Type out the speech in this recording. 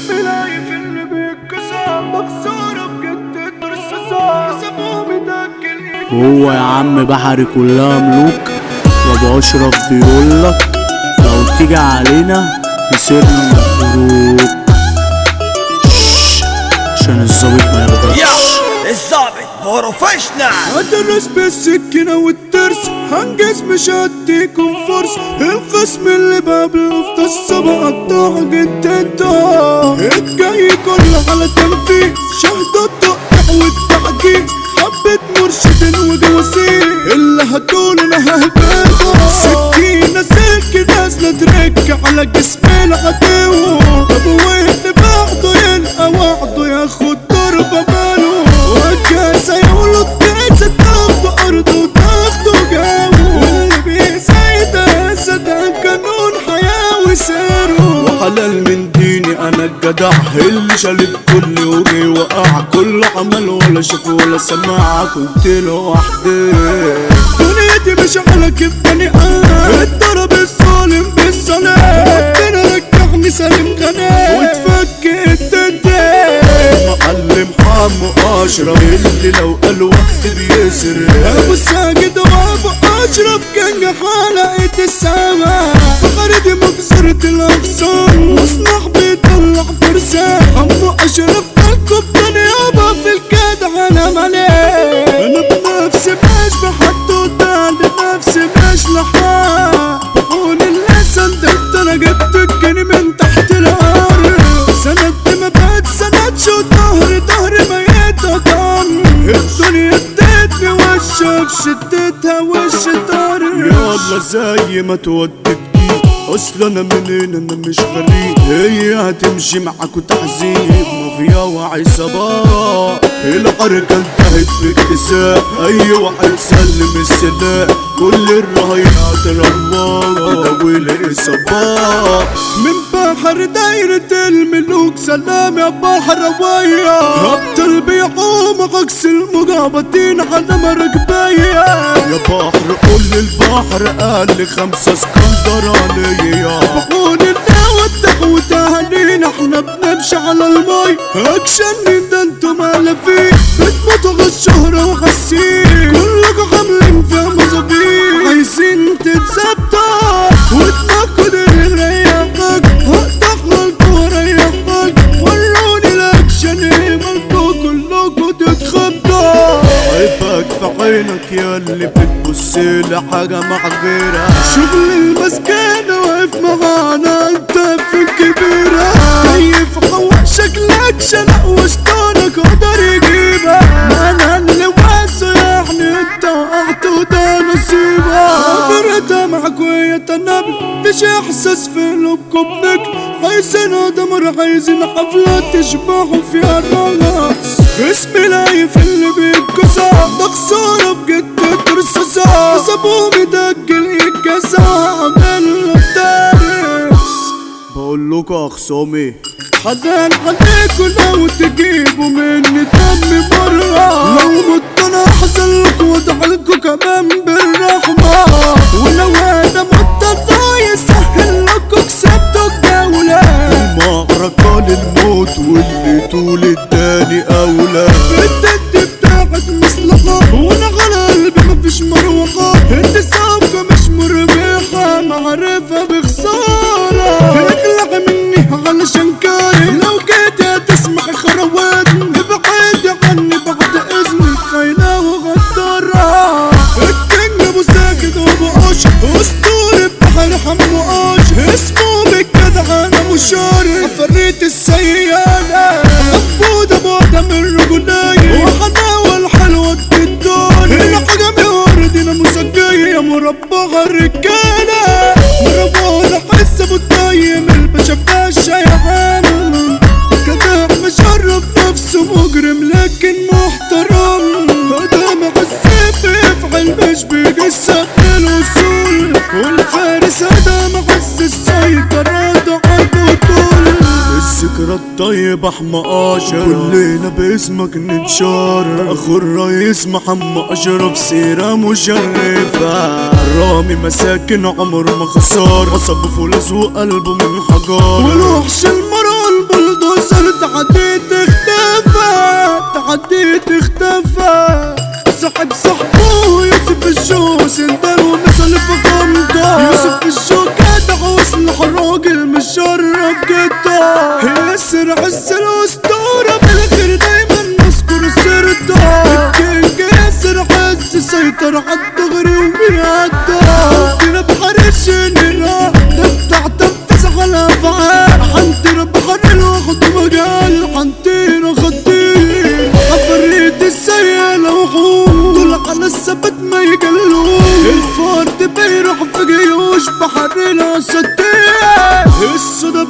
اسمي لايف اللي بيتكسر مكسورة بجد الدرسة سابوه متأكل. هو يا عم بحري كلها ملوك، وابو اشرف بيقولك لو تيجي علينا يصيرنا مبروك. عشان الظابط ما يغدرش. الظابط بروفيشنال هدرس بالسكينة والترس، هنجز مش هديكم فرص. الخصم اللي بقابله في تصة بقطع جدته. الجاي كله على تنفيذ، شهد التقطيع والتعجيز. حبة مرشد وجواسيس اللي هتقول انا ههبده. سكينة سلك نازلة ترك على جسم العدو. طب وين بعده يلقى وعده ياخد ضربة ماله. وكاسة يولد كاسة تاخده أرضه وتاخده جو. واللي بيسيد أسد قانون حياة وسيره. وحلال من ديني أنا الجدع اللي شالب كل وجي وقع كل عمل ولا شاف ولا سمع كنت لوحدي. دنيتي مش على كيف بني آدم اتضرب الظالم بالسلام. ربنا رجعني سالم غنام واتفكت الدين. معلم حمو أشرف اللي لو قال وقت بيسر. أبو الساجد وأبو أشرف كان حلقة السما. فخرتي مكسرة الأغصان مصنع بيطلع فرسان. حمو أشرف الكبتان يابا في الجدع أنا مليك. أنا بنفسي مش بحط قدام لنفسي مش لحق. بقول اللي صندقت أنا جبت الجني من تحت الأرض. سندت ما بقت سندش وظهري ميت أطن. الدنيا ادتني وشك شدتها وش طاري. يلا زي ما تودك دي اصل انا منين انا مش غريب. هي هتمشي معاك وتحذيب مافيا وعصابات. الحركة انتهت باكتساب اي واحد سلم السلاح. كل الرهينات رمار تداوي الاصابات. من بحر دايرة الملوك سلام يا بحر ويا. ابطال بيعوم عكس المجابتين على مركبية. يا بحر قول للبحر قال لي 5 اسكندرانية. بقول الدعوة الدعوة تهانينا احنا بنمشي على المي. اكشن ده انتم الافين بتموتوا غالشهرة وغالسين. كلكم عاملين فيها مظابيط عايزين تتثبتوا وتنقوا اللي يريحك. هقطعنا الكورة يريحك وروني الاكشن ايه مالكوا كلكوا تتخبطوا. عيبك في عينك يا اللي بتبص لحاجة مع غيرها. شغل المسكنة واقف معانا انت في الكبيرة. كيف حوق شكلك شنق وشطانك قدر يجيبها. ما انا اللي واسع يعني انت وقعت وده نصيبها. فرقتها معاك ويا النبي مفيش احساس في قلوبكم بنك. عايزين ادمر عايزين حفلة تشبعوا فيها الرقص. اسمي لايف اللي بيتكسر ده خسارة بجد الدرسة. سابوه متأجل يتجزع عمل الدارس. بقولكوا اخصامي حزان عليكوا لو تجيبوا مني دم برا. لو مت انا احزن لكوا وادعلكوا كمان بالرحمة. ولو انا مت الله يسهل لكوا كسبتوا الجولة. المعركة للموت واللي طول التاني اولى. الدد بتاعك مصلحة وانا على قلبي مفيش مروحة. انت صفقة مش مربحة معرفة بخسارة. اخلع مني علشان كاري لو جيت هتسمع خروات. ابعد عني بعد اذنك خاينة وغدارة. الكينج ابو ساجد وابو قش اسطورة بحر حمو قش. اسمه بالجدع انا مشاري عفريت السيالة. عبود ابو ادم الرجولية وحلاوة الحلوة الدنيا. الحجم وردنا مسجية مربعة الرجالة. مربوطة حس ابو الطيب الباشا باشا يا عم. جدع مشرف نفسه مجرم لكن محترم. قدام السيف يفعل مش بيجس الوصول. والفارس قدام حس السيطرة عيب وطول. الذكرى الطيب احمى اشرف كلنا باسمك نتشرف. اخو الرئيس محمد اشرف سيرة مشرفة. رامي مساكن عمر ما خسار. عصب فولاذ وقلبه من حجار. والوحش المرة البلدوز نصر تعديت اختفى تعديت اختفى صاحب صاحبه يوسف الشو سندر ونزل في غمضة يوسف الشو جدع وسلاح راجل مشرف جدا ياسر عز الاسطورة بالخير دايما نذكر سيرته الكينج ياسر عز سيطر عالدغري وبيعدى عندنا بحر الشنيرة تفتح تنفس على افعال عندنا بحر الوقت مجال عندنا خطير عفريت السيالة وحوم طول على السبت ما يقلوش الفرد بيروح في جيوش بحر الاساطير الصدى